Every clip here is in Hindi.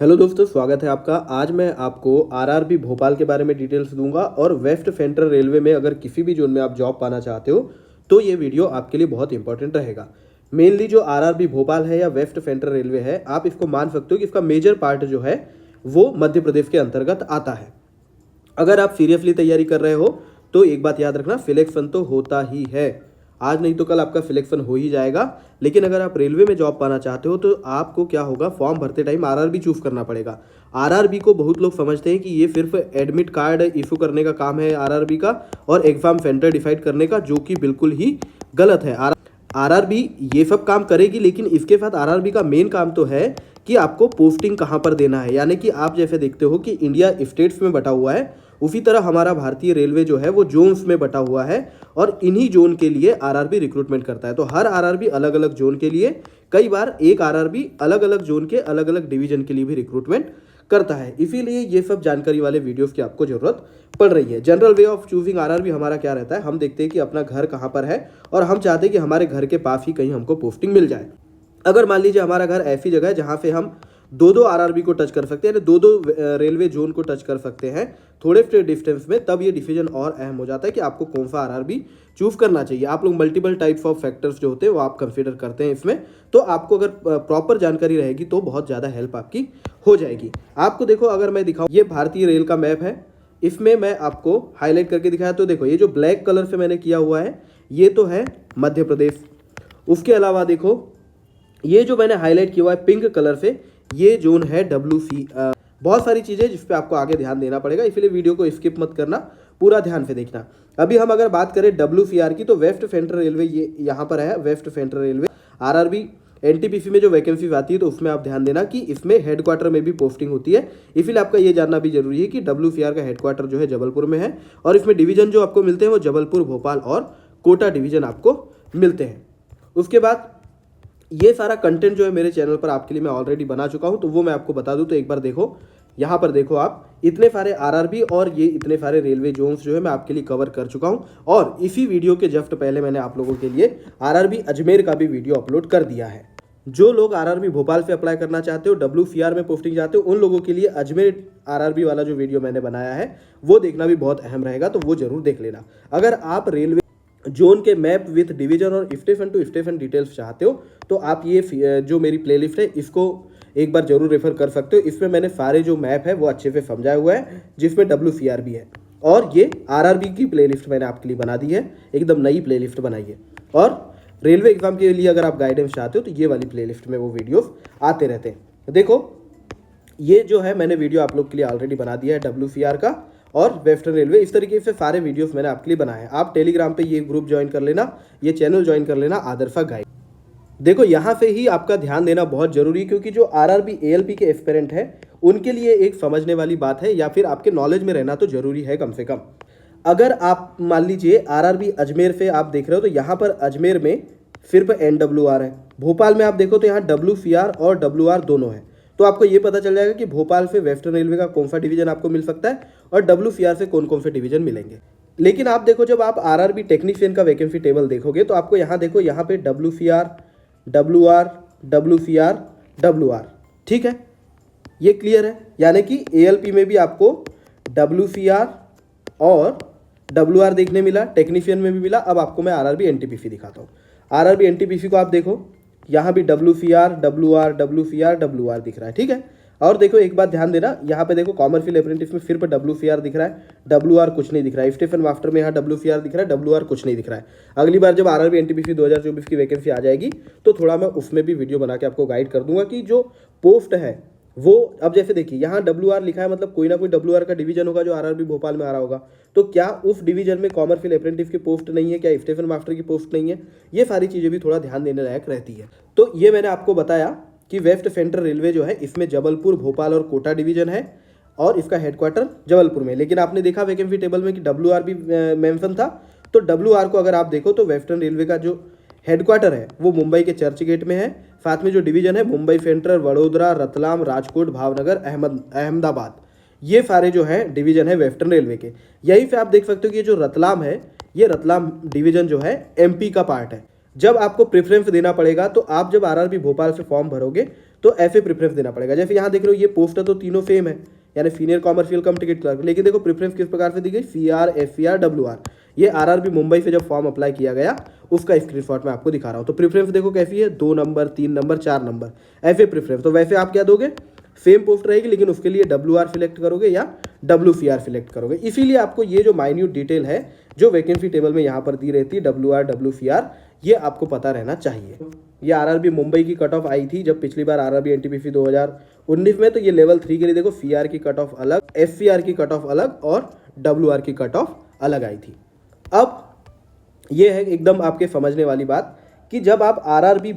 हेलो दोस्तों, स्वागत है आपका। आज मैं आपको आरआरबी भोपाल के बारे में डिटेल्स दूंगा और वेस्ट सेंट्रल रेलवे में अगर किसी भी जोन में आप जॉब पाना चाहते हो तो ये वीडियो आपके लिए बहुत इंपॉर्टेंट रहेगा। मेनली जो आरआरबी भोपाल है या वेस्ट सेंट्रल रेलवे है, आप इसको मान सकते हो कि इसका मेजर पार्ट जो है वो मध्य प्रदेश के अंतर्गत आता है। अगर आप सीरियसली तैयारी कर रहे हो तो एक बात याद रखना, सिलेक्शन तो होता ही है। आज नहीं तो कल आपका सिलेक्शन हो ही जाएगा। लेकिन अगर आप रेलवे में जॉब पाना चाहते हो तो आपको क्या होगा, फॉर्म भरते टाइम आरआरबी चूज करना पड़ेगा। आरआरबी को बहुत लोग समझते हैं कि ये सिर्फ एडमिट कार्ड इशू करने का काम है आरआरबी का और एग्जाम सेंटर डिसाइड करने का, जो कि बिल्कुल ही गलत है। आरआरबी ये सब काम करेगी, लेकिन इसके साथ आरआरबी का मेन काम तो है कि आपको पोस्टिंग कहाँ पर देना है। यानी कि आप जैसे देखते हो कि इंडिया स्टेट्स में बटा हुआ है, उसी तरह हमारा भारतीय रेलवे जो है वो जोन्स में बटा हुआ है और इन्हीं जोन के लिए आरआरबी रिक्रूटमेंट करता है। तो हर आरआरबी अलग अलग जोन के लिए, कई बार एक आरआरबी अलग अलग जोन के अलग अलग डिवीजन के लिए भी रिक्रूटमेंट करता है। इसीलिए ये सब जानकारी वाले वीडियोस की आपको जरूरत पड़ रही है। General way of choosing RRB हमारा क्या रहता है, हम देखते हैं कि अपना घर कहाँ पर है और हम चाहते हैं कि हमारे घर के पास ही कहीं हमको पोस्टिंग मिल जाए। अगर मान लीजिए हमारा घर ऐसी जगह है जहाँ पे हम दो आरआरबी को टच कर सकते हैं, दो रेलवे जोन को टच कर सकते हैं थोड़े से डिस्टेंस में, तब ये डिसीजन और अहम हो जाता है कि आपको कौन सा आरआरबी चूज करना चाहिए। आप लोग मल्टीपल टाइप्स ऑफ फैक्टर्स जो होते हैं वो आप कंसीडर करते हैं इसमें। तो आपको अगर प्रॉपर जानकारी रहेगी तो बहुत ज़्यादा हेल्प आपकी हो जाएगी। आपको देखो, अगर मैं दिखाऊँ, ये भारतीय रेल का मैप है, इसमें मैं आपको हाईलाइट करके दिखाया। तो देखो, ये जो ब्लैक कलर से मैंने किया हुआ है ये तो है मध्य प्रदेश। उसके अलावा देखो, ये जो मैंने हाईलाइट किया हुआ है पिंक कलर से, ये जोन है WC। बहुत सारी चीज़ें जिस पे आपको आगे ध्यान देना पड़ेगा, इसलिए वीडियो को स्किप मत करना, पूरा ध्यान से देखना। अभी हम अगर बात करें WCR की, तो वेस्ट सेंट्रल रेलवे ये यहाँ पर है, west central railway. RRB NTPC में जो वैकेंसी आती है तो उसमें आप ध्यान देना कि इसमें हेडक्वार्टर में भी पोस्टिंग होती है। इसीलिए आपका ये जानना भी जरूरी है कि WCR का हेडक्वार्टर जो है जबलपुर में है और इसमें डिवीजन जो आपको मिलते हैं वो जबलपुर, भोपाल और कोटा डिवीजन आपको मिलते हैं। उसके बाद ये सारा कंटेंट जो है मेरे चैनल पर आपके लिए मैं ऑलरेडी बना चुका हूं, तो वो मैं आपको बता दूं। तो एक बार देखो, यहाँ पर देखो आप, इतने सारे आरआरबी और ये इतने सारे रेलवे जोन्स जो है मैं आपके लिए कवर कर चुका हूं। और इसी वीडियो के जस्ट पहले मैंने आप लोगों के लिए आरआरबी अजमेर का भी वीडियो अपलोड कर दिया है। जो लोग आरआरबी भोपाल से अप्लाई करना चाहते हो, WCR में पोस्टिंग चाहते हो, उन लोगों के लिए अजमेर आरआरबी वाला जो वीडियो मैंने बनाया है वो देखना भी बहुत अहम रहेगा, तो वो जरूर देख लेना। अगर आप रेलवे जोन के मैप विथ डिवीजन और स्टेशन टू स्टेशन डिटेल्स चाहते हो तो आप ये जो मेरी प्लेलिस्ट है इसको एक बार जरूर रेफर कर सकते हो। इसमें मैंने सारे जो मैप है वो अच्छे से समझाया हुआ है, जिसमें WCR भी है। और ये आरआरबी की प्लेलिस्ट मैंने आपके लिए बना दी है, एकदम नई प्लेलिस्ट बनाई है। और रेलवे एग्जाम के लिए अगर आप गाइडेंस चाहते हो तो ये वाली प्लेलिस्ट में वो वीडियोस आते रहते हैं। देखो, ये जो है मैंने वीडियो आप लोग के लिए ऑलरेडी बना दिया है WCR का और वेस्टर्न रेलवे। इस तरीके से सारे वीडियोस मैंने आपके लिए बनाए हैं। आप टेलीग्राम पे ये ग्रुप ज्वाइन कर लेना, ये चैनल ज्वाइन कर लेना, आदर्शा गाइड। देखो, यहाँ से ही आपका ध्यान देना बहुत जरूरी है, क्योंकि जो आरआरबी ALP के एस्पिरेंट है उनके लिए एक समझने वाली बात है, या फिर आपके नॉलेज में रहना तो जरूरी है कम से कम। अगर आप मान लीजिए आरआरबी अजमेर से आप देख रहे हो तो यहाँ पर अजमेर में सिर्फ NWR है। भोपाल में आप देखो तो यहाँ WCR और WR दोनों है। तो आपको ये पता चल जाएगा कि भोपाल से वेस्टर्न रेलवे का कौन सा डिवीजन आपको मिल सकता है और WCR से कौन कौन से डिवीजन मिलेंगे। लेकिन आप देखो, जब आप आरआरबी टेक्नीशियन का वैकेंसी टेबल देखोगे तो आपको यहाँ देखो, यहाँ पे WCR, WR, WCR, WR, ठीक है, ये क्लियर है। यानी कि ALP में भी आपको WCR और WR देखने मिला, टेक्नीशियन में भी मिला। अब आपको मैं आरआरबी NTPC दिखाता हूँ। आरआरबी NTPC को आप देखो, यहाँ भी WCR, WR, WCR, WR दिख रहा है, ठीक है। और देखो, एक बात ध्यान देना, यहाँ पे देखो कॉमर्शियल अप्रेंटिस में सिर्फ WCR दिख रहा है, WR कुछ नहीं दिख रहा है। स्टेशन मास्टर में यहाँ WCR दिख रहा है, WR कुछ नहीं दिख रहा है। अगली बार जब आरआरबी NTPC 2024 की वैकेंसी आ जाएगी तो थोड़ा मैं उसमें भी वीडियो बना के आपको गाइड कर दूंगा कि जो पोस्ट है वो, अब जैसे देखिए यहाँ WR लिखा है, मतलब कोई ना कोई WR का डिवीजन होगा जो आरआरबी भोपाल में आ रहा होगा। तो क्या उस डिवीजन में कॉमर्शियल अप्रेंटिस की पोस्ट नहीं है, क्या स्टेशन मास्टर की पोस्ट नहीं है? ये सारी चीज़ें भी थोड़ा ध्यान देने लायक रहती है। तो ये मैंने आपको बताया कि वेस्ट सेंट्रल रेलवे जो है इसमें जबलपुर, भोपाल और कोटा डिवीजन है और इसका हेडक्वार्टर जबलपुर में। लेकिन आपने देखा वैकेंसी टेबल में कि WR भी मेंशन था। तो WR को अगर आप देखो तो वेस्टर्न रेलवे का जो हेडक्वार्टर है वो मुंबई के चर्च गेट में है। साथ में जो डिवीजन है मुंबई सेंट्रल, वडोदरा, रतलाम, राजकोट, भावनगर, अहमदाबाद, ये सारे जो है डिवीजन है वेस्टर्न रेलवे के। यहीं से आप देख सकते हो कि ये जो रतलाम है, ये रतलाम डिवीजन जो है MP का पार्ट है। जब आपको प्रेफरेंस देना पड़ेगा तो आप जब आरआरबी भोपाल से फॉर्म भरोगे तो ऐसे प्रेफरेंस देना पड़ेगा। जैसे यहाँ देख रहे हो ये पोस्ट तो तीनों सेम है, यानी सीनियर कॉमर्शियल कम टिकट क्लर्क, लेकिन देखो प्रेफरेंस किस प्रकार से दी गई, CR SCR WR। ये आरआरबी मुंबई से जब फॉर्म अप्लाई किया गया उसका स्क्रीनशॉट मैं आपको दिखा रहा हूँ। तो प्रेफरेंस देखो कैसी है, 2 नंबर 3 नंबर 4 नंबर ऐसे प्रेफरेंस। तो वैसे आप क्या दोगे, सेम पोस्ट रहेगी लेकिन उसके लिए WR सिलेक्ट करोगे या WCR सिलेक्ट करोगे। इसीलिए आपको ये जो माइन्यूट डिटेल है जो वैकेंसी टेबल में यहाँ पर दी रहती है WR WCR, ये आपको पता रहना चाहिए। ये आरआरबी मुंबई की कट ऑफ आई थी जब पिछली बार आरआरबी एनटीपीसी 2019 में, तो ये लेवल 3 के लिए देखो CR की कट ऑफ अलग, SCR की कट ऑफ अलग और WR की कट ऑफ अलग आई थी। अब ये है एकदम आपके समझने वाली बात कि जब आप आरआरबी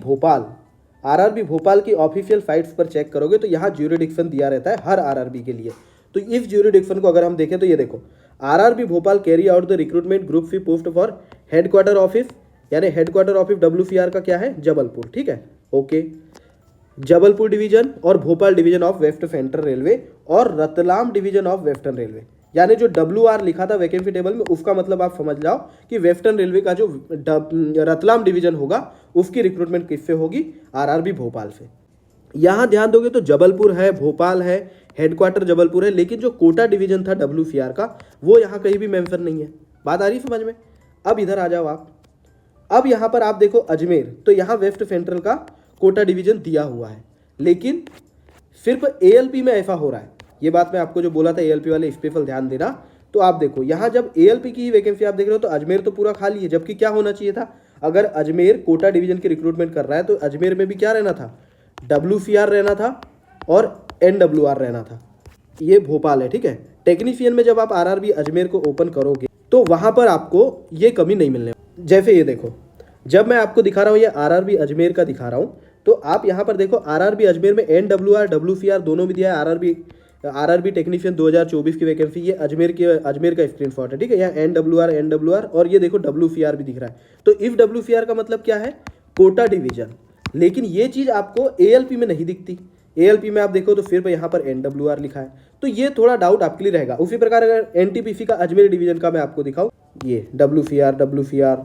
भोपाल की ऑफिशियल साइट्स पर चेक करोगे तो यहाँ ज्यूरिडिक्शन दिया रहता है हर आरआरबी के लिए। तो इस ज्यूरिडिक्शन को अगर हम देखें तो ये देखो, RRB Bhopal carry out the recruitment group C post for headquarter office, यानी हेडक्वार्टर ऑफिस WCR का क्या है, जबलपुर, ठीक है, ओके। जबलपुर डिवीजन और Bhopal division of west central railway और Ratlam division of western railway, यानी जो WR लिखा था वैकेंसी टेबल में उसका मतलब आप समझ जाओ कि वेस्टर्न रेलवे का जो रतलाम डिवीजन होगा उसकी रिक्रूटमेंट किससे होगी, आरआरबी भोपाल से। यहाँ ध्यान दोगे तो जबलपुर है, भोपाल है, हेडक्वार्टर जबलपुर है, लेकिन जो कोटा डिवीजन था WCR का वो यहाँ कहीं भी मेंशन नहीं है। बात आ रही समझ में। अब इधर आ जाओ आप, अब यहाँ पर आप देखो अजमेर, तो यहाँ वेस्ट सेंट्रल का कोटा डिवीजन दिया हुआ है, लेकिन सिर्फ ALP में ऐसा हो रहा है। ये बात मैं आपको जो बोला था ALP वाले स्पेशल ध्यान देना। तो आप देखो यहाँ जब ALP की वैकेंसी आप देख रहे हो तो अजमेर तो पूरा खाली है, जबकि क्या होना चाहिए था, अगर अजमेर कोटा डिवीजन की रिक्रूटमेंट कर रहा है तो अजमेर में भी क्या रहना था, WCR रहना था और NWR रहना था। ये भोपाल है, ठीक है। टेक्नीशियन में जब आप आरआरबी अजमेर को ओपन करोगे तो वहाँ पर आपको ये कमी नहीं मिलने। जैसे ये देखो, जब मैं आपको दिखा रहा हूँ ये आरआरबी अजमेर का दिखा रहा हूँ, तो आप यहाँ पर देखो आरआरबी अजमेर में NWR WCR दोनों भी दिया है। आरआरबी टेक्नीशियन 2024 की वैकेंसी, ये अजमेर का स्क्रीनशॉट है, ठीक है। यहाँ NWR और ये देखो WCR भी दिख रहा है। तो इफ WCR का मतलब क्या है, कोटा डिवीजन, लेकिन ये चीज़ आपको ALP में नहीं दिखती। ALP में आप देखो तो फिर यहाँ पर NWR लिखा है, तो ये थोड़ा डाउट आपके लिए रहेगा। उसी प्रकार अगर NTPC का अजमेर डिवीजन का मैं आपको दिखाऊँ, ये WCR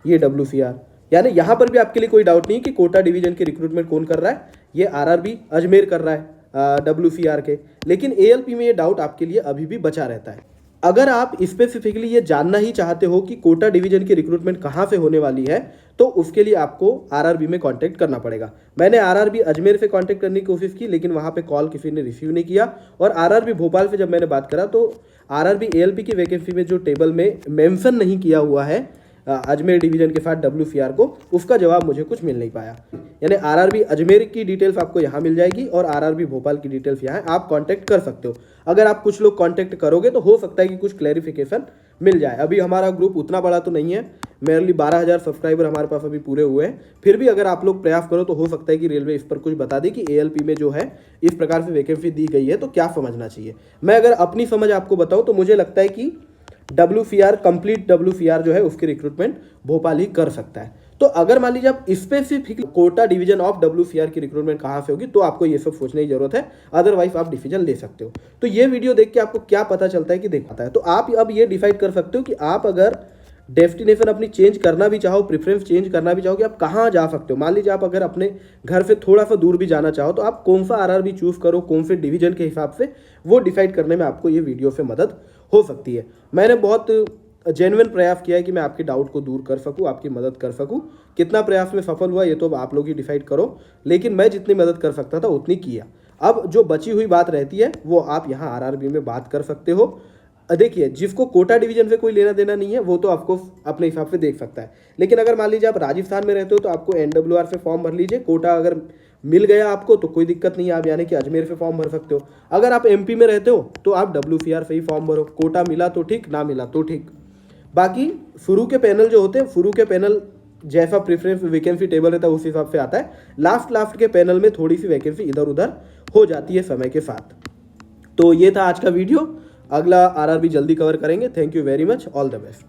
ये WCR, यानी यहाँ पर भी आपके लिए कोई डाउट नहीं कि कोटा डिवीजन की रिक्रूटमेंट कौन कर रहा है, ये आरआरबी अजमेर कर रहा है WCR के। लेकिन ALP में ये डाउट आपके लिए अभी भी बचा रहता है। अगर आप स्पेसिफिकली ये जानना ही चाहते हो कि कोटा डिवीजन की रिक्रूटमेंट कहाँ से होने वाली है, तो उसके लिए आपको आरआरबी में कांटेक्ट करना पड़ेगा। मैंने आरआरबी अजमेर से कांटेक्ट करने की कोशिश की, लेकिन वहाँ पे कॉल किसी ने रिसीव नहीं किया। और आरआरबी भोपाल से जब मैंने बात करा तो आरआरबी ALP की वैकेंसी में जो टेबल में मेंशन नहीं किया हुआ है अजमेर डिवीजन के साथ WCR को, उसका जवाब मुझे कुछ मिल नहीं पाया। यानी आरआरबी अजमेर की डिटेल्स आपको यहाँ मिल जाएगी और आरआरबी भोपाल की डिटेल्स यहाँ आप कांटेक्ट कर सकते हो। अगर आप कुछ लोग कांटेक्ट करोगे तो हो सकता है कि कुछ क्लैरिफिकेशन मिल जाए। अभी हमारा ग्रुप उतना बड़ा तो नहीं है, मेनली 12,000 सब्सक्राइबर हमारे पास अभी पूरे हुए हैं। फिर भी अगर आप लोग प्रयास करो तो हो सकता है कि रेलवे इस पर कुछ बता दे कि ALP में जो है इस प्रकार से वैकेंसी दी गई है तो क्या समझना चाहिए। मैं अगर अपनी समझ आपको बताऊँ तो मुझे लगता है कि WCR कंप्लीट WCR जो है उसकी रिक्रूटमेंट भोपाल ही कर सकता है। तो अगर मान लीजिए आप specific Kota division of WCR की रिक्रूटमेंट कहाँ से होगी तो आपको ये सब सोचने की जरूरत है, अदरवाइज आप डिसीजन ले सकते हो। तो ये वीडियो देख के आपको क्या पता चलता है कि दिखाता है, तो आप अब ये डिसाइड कर सकते हो कि आप अगर डेस्टिनेशन अपनी चेंज करना भी चाहो, प्रेफरेंस चेंज करना भी चाहो कि आप कहाँ जा सकते हो। मान लीजिए आप अगर अपने घर से थोड़ा सा दूर भी जाना चाहो तो आप कौन सा आरआरबी चूज करो, कौन से डिवीजन के हिसाब से, वो डिसाइड करने में आपको ये वीडियो से मदद हो सकती है। मैंने बहुत जेन्युइन प्रयास किया है कि मैं आपके डाउट को दूर कर सकूं, आपकी मदद कर सकूं। कितना प्रयास में सफल हुआ ये तो अब आप लोग ही डिसाइड करो, लेकिन मैं जितनी मदद कर सकता था उतनी किया। अब जो बची हुई बात रहती है वो आप यहाँ आरआरबी में बात कर सकते हो। देखिए, जिसको कोटा डिवीजन से कोई लेना देना नहीं है वो तो आपको अपने हिसाब से देख सकता है, लेकिन अगर मान लीजिए आप राजस्थान में रहते हो तो आपको NWR से फॉर्म भर लीजिए। कोटा अगर मिल गया आपको तो कोई दिक्कत नहीं है, आप यानी कि अजमेर से फॉर्म भर सकते हो। अगर आप MP में रहते हो तो आप WCR से ही फॉर्म भरो, कोटा मिला तो ठीक, ना मिला तो ठीक। बाकी शुरू के पैनल जो होते हैं, शुरू के पैनल जैसा प्रेफरेंस वैकेंसी टेबल रहता है उस हिसाब से आता है। लास्ट के पैनल में थोड़ी सी वैकेंसी इधर उधर हो जाती है समय के साथ। तो ये था आज का वीडियो, अगला आरआरबी जल्दी कवर करेंगे। Thank you very much, all the best.